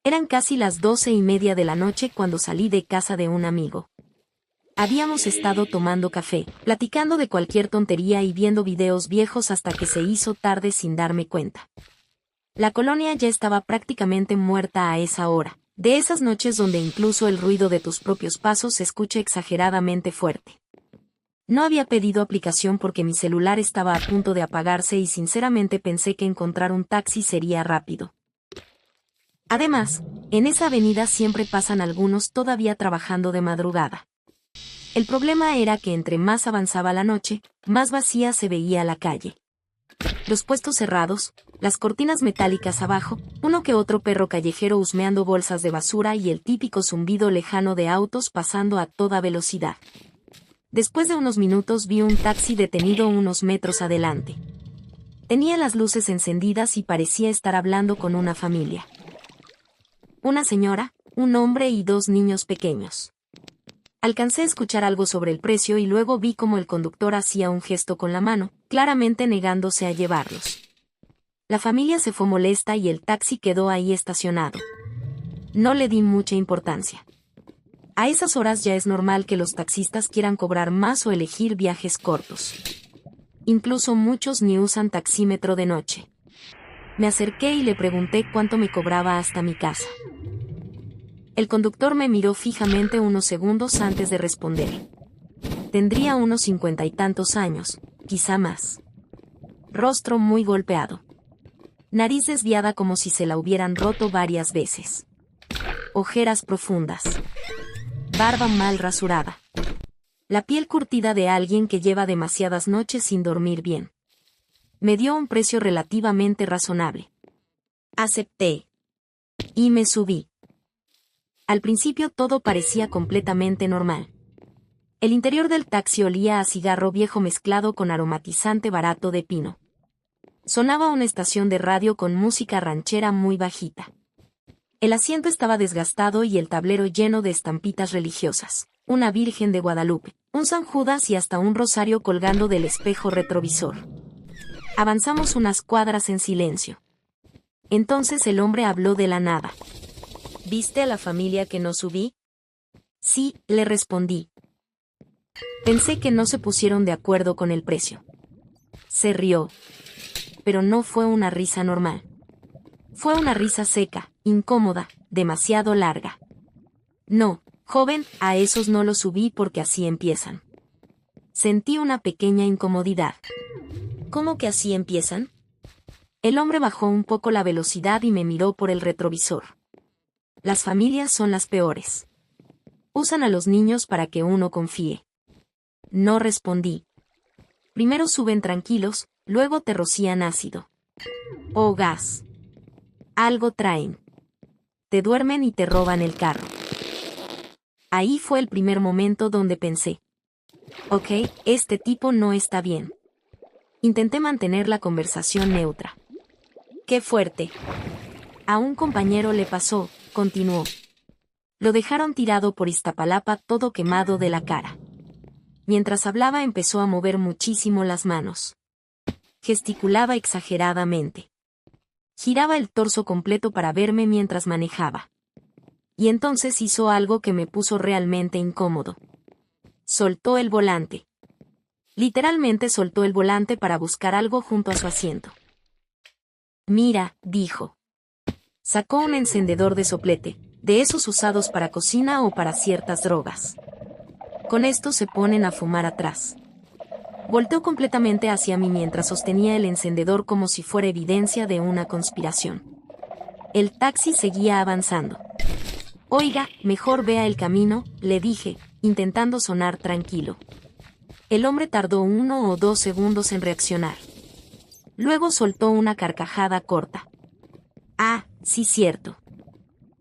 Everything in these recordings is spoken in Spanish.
Eran casi las 12:30 de la noche cuando salí de casa de un amigo. Habíamos estado tomando café, platicando de cualquier tontería y viendo videos viejos hasta que se hizo tarde sin darme cuenta. La colonia ya estaba prácticamente muerta a esa hora, de esas noches donde incluso el ruido de tus propios pasos se escucha exageradamente fuerte. No había pedido aplicación porque mi celular estaba a punto de apagarse y sinceramente pensé que encontrar un taxi sería rápido. Además, en esa avenida siempre pasan algunos todavía trabajando de madrugada. El problema era que entre más avanzaba la noche, más vacía se veía la calle. Los puestos cerrados, las cortinas metálicas abajo, uno que otro perro callejero husmeando bolsas de basura y el típico zumbido lejano de autos pasando a toda velocidad. Después de unos minutos vi un taxi detenido unos metros adelante. Tenía las luces encendidas y parecía estar hablando con una familia. Una señora, un hombre y dos niños pequeños. Alcancé a escuchar algo sobre el precio y luego vi cómo el conductor hacía un gesto con la mano, claramente negándose a llevarlos. La familia se fue molesta y el taxi quedó ahí estacionado. No le di mucha importancia. A esas horas ya es normal que los taxistas quieran cobrar más o elegir viajes cortos. Incluso muchos ni usan taxímetro de noche. Me acerqué y le pregunté cuánto me cobraba hasta mi casa. El conductor me miró fijamente unos segundos antes de responder. Tendría unos 50 y tantos años, quizá más. Rostro muy golpeado. Nariz desviada como si se la hubieran roto varias veces. Ojeras profundas. Barba mal rasurada. La piel curtida de alguien que lleva demasiadas noches sin dormir bien. Me dio un precio relativamente razonable. Acepté. Y me subí. Al principio todo parecía completamente normal. El interior del taxi olía a cigarro viejo mezclado con aromatizante barato de pino. Sonaba una estación de radio con música ranchera muy bajita. El asiento estaba desgastado y el tablero lleno de estampitas religiosas. Una Virgen de Guadalupe, un San Judas y hasta un rosario colgando del espejo retrovisor. Avanzamos unas cuadras en silencio. Entonces el hombre habló de la nada. ¿Viste a la familia que no subí? Sí, le respondí. Pensé que no se pusieron de acuerdo con el precio. Se rió. Pero no fue una risa normal. Fue una risa seca, incómoda, demasiado larga. No, joven, a esos no los subí porque así empiezan. Sentí una pequeña incomodidad. ¿Cómo que así empiezan? El hombre bajó un poco la velocidad y me miró por el retrovisor. Las familias son las peores. Usan a los niños para que uno confíe. No respondí. Primero suben tranquilos, luego te rocían ácido. O gas. Algo traen. Te duermen y te roban el carro. Ahí fue el primer momento donde pensé. Ok, este tipo no está bien. Intenté mantener la conversación neutra. ¡Qué fuerte! A un compañero le pasó, continuó. Lo dejaron tirado por Iztapalapa todo quemado de la cara. Mientras hablaba empezó a mover muchísimo las manos. Gesticulaba exageradamente. Giraba el torso completo para verme mientras manejaba. Y entonces hizo algo que me puso realmente incómodo. Soltó el volante. Literalmente soltó el volante para buscar algo junto a su asiento. Mira, dijo. Sacó un encendedor de soplete, de esos usados para cocina o para ciertas drogas. Con esto se ponen a fumar atrás. Volteó completamente hacia mí mientras sostenía el encendedor como si fuera evidencia de una conspiración. El taxi seguía avanzando. Oiga, mejor vea el camino, le dije, intentando sonar tranquilo. El hombre tardó 1 o 2 segundos en reaccionar. Luego soltó una carcajada corta. Ah, sí, cierto.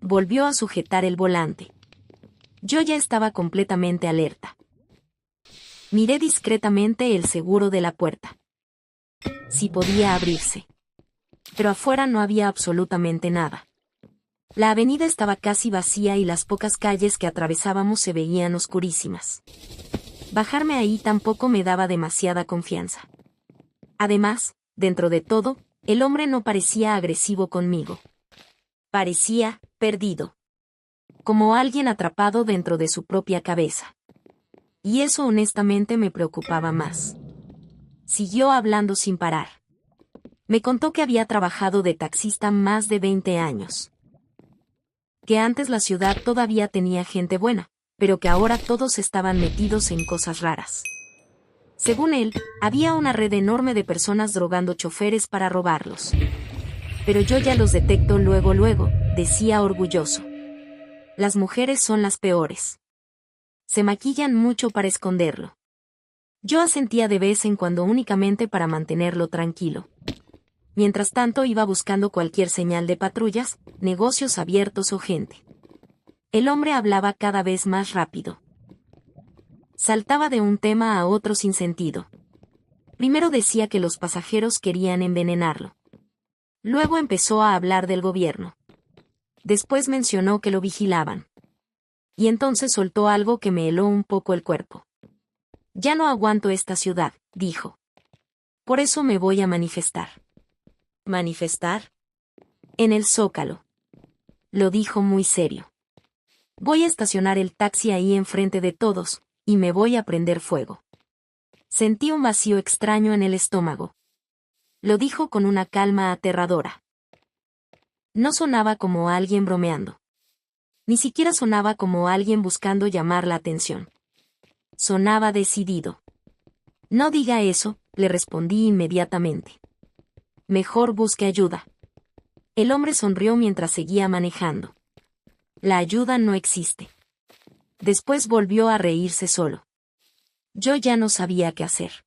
Volvió a sujetar el volante. Yo ya estaba completamente alerta. Miré discretamente el seguro de la puerta. Si podía abrirse. Pero afuera no había absolutamente nada. La avenida estaba casi vacía y las pocas calles que atravesábamos se veían oscurísimas. Bajarme ahí tampoco me daba demasiada confianza. Además, dentro de todo, el hombre no parecía agresivo conmigo. Parecía perdido. Como alguien atrapado dentro de su propia cabeza. Y eso honestamente me preocupaba más. Siguió hablando sin parar. Me contó que había trabajado de taxista más de 20 años. Que antes la ciudad todavía tenía gente buena, pero que ahora todos estaban metidos en cosas raras. Según él, había una red enorme de personas drogando choferes para robarlos. Pero yo ya los detecto luego, decía orgulloso. Las mujeres son las peores. Se maquillan mucho para esconderlo. Yo asentía de vez en cuando únicamente para mantenerlo tranquilo. Mientras tanto iba buscando cualquier señal de patrullas, negocios abiertos o gente. El hombre hablaba cada vez más rápido. Saltaba de un tema a otro sin sentido. Primero decía que los pasajeros querían envenenarlo. Luego empezó a hablar del gobierno. Después mencionó que lo vigilaban. Y entonces soltó algo que me heló un poco el cuerpo. Ya no aguanto esta ciudad, dijo. Por eso me voy a manifestar. ¿Manifestar? En el Zócalo. Lo dijo muy serio. Voy a estacionar el taxi ahí enfrente de todos, y me voy a prender fuego. Sentí un vacío extraño en el estómago. Lo dijo con una calma aterradora. No sonaba como alguien bromeando. Ni siquiera sonaba como alguien buscando llamar la atención. Sonaba decidido. No diga eso, le respondí inmediatamente. Mejor busque ayuda. El hombre sonrió mientras seguía manejando. La ayuda no existe. Después volvió a reírse solo. Yo ya no sabía qué hacer.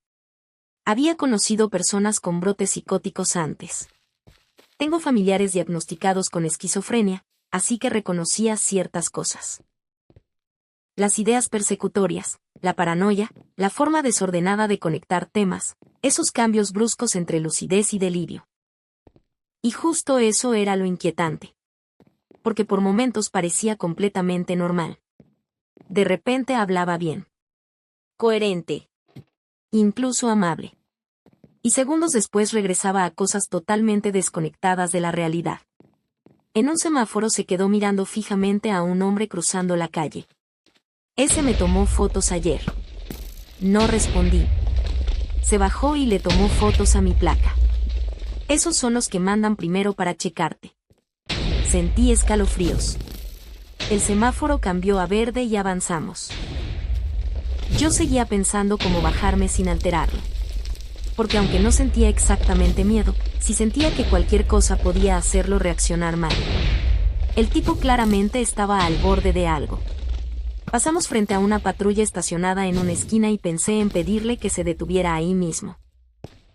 Había conocido personas con brotes psicóticos antes. Tengo familiares diagnosticados con esquizofrenia, así que reconocía ciertas cosas. Las ideas persecutorias, la paranoia, la forma desordenada de conectar temas, esos cambios bruscos entre lucidez y delirio. Y justo eso era lo inquietante. Porque por momentos parecía completamente normal. De repente hablaba bien. Coherente. Incluso amable. Y segundos después regresaba a cosas totalmente desconectadas de la realidad. En un semáforo se quedó mirando fijamente a un hombre cruzando la calle. Ese me tomó fotos ayer. No respondí. Se bajó y le tomó fotos a mi placa. Esos son los que mandan primero para checarte. Sentí escalofríos. El semáforo cambió a verde y avanzamos. Yo seguía pensando cómo bajarme sin alterarlo. Porque aunque no sentía exactamente miedo, sí sentía que cualquier cosa podía hacerlo reaccionar mal. El tipo claramente estaba al borde de algo. Pasamos frente a una patrulla estacionada en una esquina y pensé en pedirle que se detuviera ahí mismo.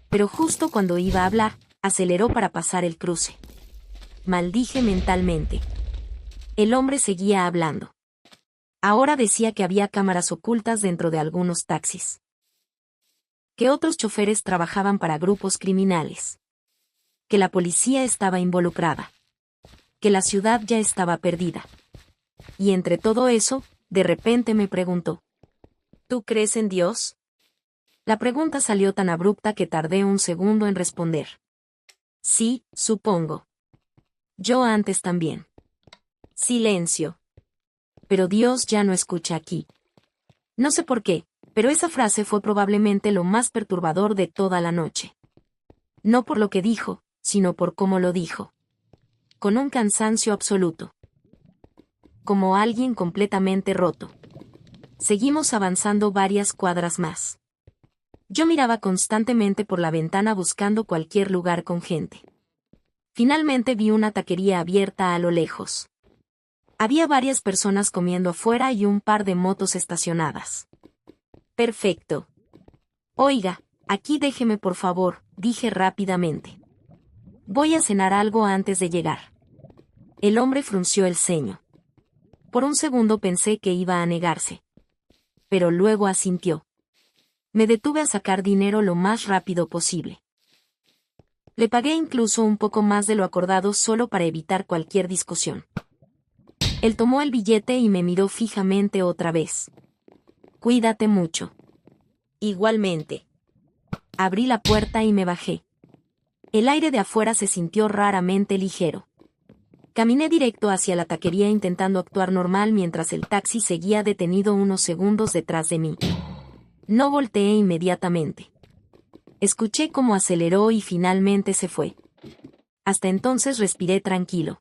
Pero justo cuando iba a hablar, aceleró para pasar el cruce. Maldije mentalmente. El hombre seguía hablando. Ahora decía que había cámaras ocultas dentro de algunos taxis. Que otros choferes trabajaban para grupos criminales. Que la policía estaba involucrada. Que la ciudad ya estaba perdida. Y entre todo eso, de repente me preguntó: ¿tú crees en Dios? La pregunta salió tan abrupta que tardé un segundo en responder. Sí, supongo. Yo antes también. Silencio. Pero Dios ya no escucha aquí. No sé por qué, pero esa frase fue probablemente lo más perturbador de toda la noche. No por lo que dijo, sino por cómo lo dijo. Con un cansancio absoluto. Como alguien completamente roto. Seguimos avanzando varias cuadras más. Yo miraba constantemente por la ventana buscando cualquier lugar con gente. Finalmente vi una taquería abierta a lo lejos. Había varias personas comiendo afuera y un par de motos estacionadas. Perfecto. Oiga, aquí déjeme por favor, dije rápidamente. Voy a cenar algo antes de llegar. El hombre frunció el ceño. Por un segundo pensé que iba a negarse. Pero luego asintió. Me detuve a sacar dinero lo más rápido posible. Le pagué incluso un poco más de lo acordado solo para evitar cualquier discusión. Él tomó el billete y me miró fijamente otra vez. Cuídate mucho. Igualmente. Abrí la puerta y me bajé. El aire de afuera se sintió raramente ligero. Caminé directo hacia la taquería intentando actuar normal mientras el taxi seguía detenido unos segundos detrás de mí. No volteé inmediatamente. Escuché cómo aceleró y finalmente se fue. Hasta entonces respiré tranquilo.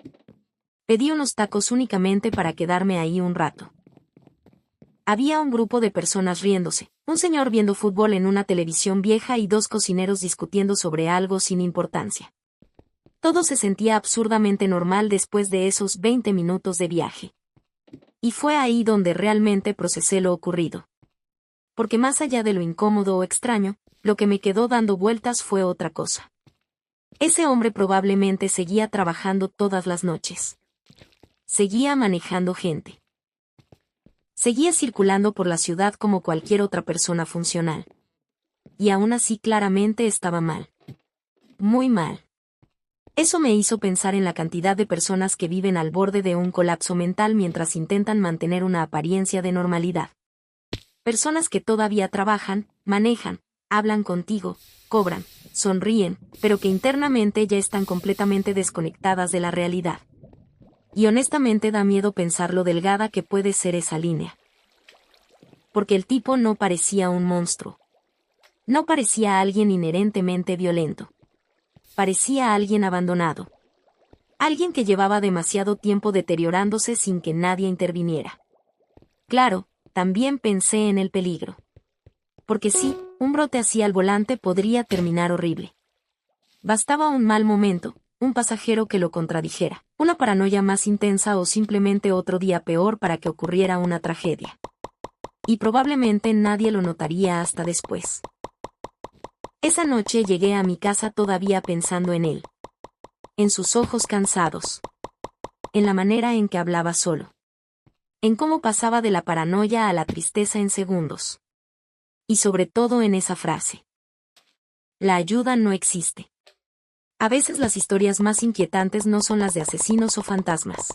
Pedí unos tacos únicamente para quedarme ahí un rato. Había un grupo de personas riéndose, un señor viendo fútbol en una televisión vieja y dos cocineros discutiendo sobre algo sin importancia. Todo se sentía absurdamente normal después de esos 20 minutos de viaje. Y fue ahí donde realmente procesé lo ocurrido. Porque más allá de lo incómodo o extraño, lo que me quedó dando vueltas fue otra cosa. Ese hombre probablemente seguía trabajando todas las noches. Seguía manejando gente. Seguía circulando por la ciudad como cualquier otra persona funcional. Y aún así claramente estaba mal. Muy mal. Eso me hizo pensar en la cantidad de personas que viven al borde de un colapso mental mientras intentan mantener una apariencia de normalidad. Personas que todavía trabajan, manejan, hablan contigo, cobran, sonríen, pero que internamente ya están completamente desconectadas de la realidad. Y honestamente da miedo pensar lo delgada que puede ser esa línea. Porque el tipo no parecía un monstruo. No parecía alguien inherentemente violento. Parecía alguien abandonado. Alguien que llevaba demasiado tiempo deteriorándose sin que nadie interviniera. Claro, también pensé en el peligro. Porque sí, un brote así al volante podría terminar horrible. Bastaba un mal momento, un pasajero que lo contradijera, una paranoia más intensa o simplemente otro día peor para que ocurriera una tragedia. Y probablemente nadie lo notaría hasta después. Esa noche llegué a mi casa todavía pensando en él. En sus ojos cansados. En la manera en que hablaba solo. En cómo pasaba de la paranoia a la tristeza en segundos. Y sobre todo en esa frase. La ayuda no existe. A veces las historias más inquietantes no son las de asesinos o fantasmas.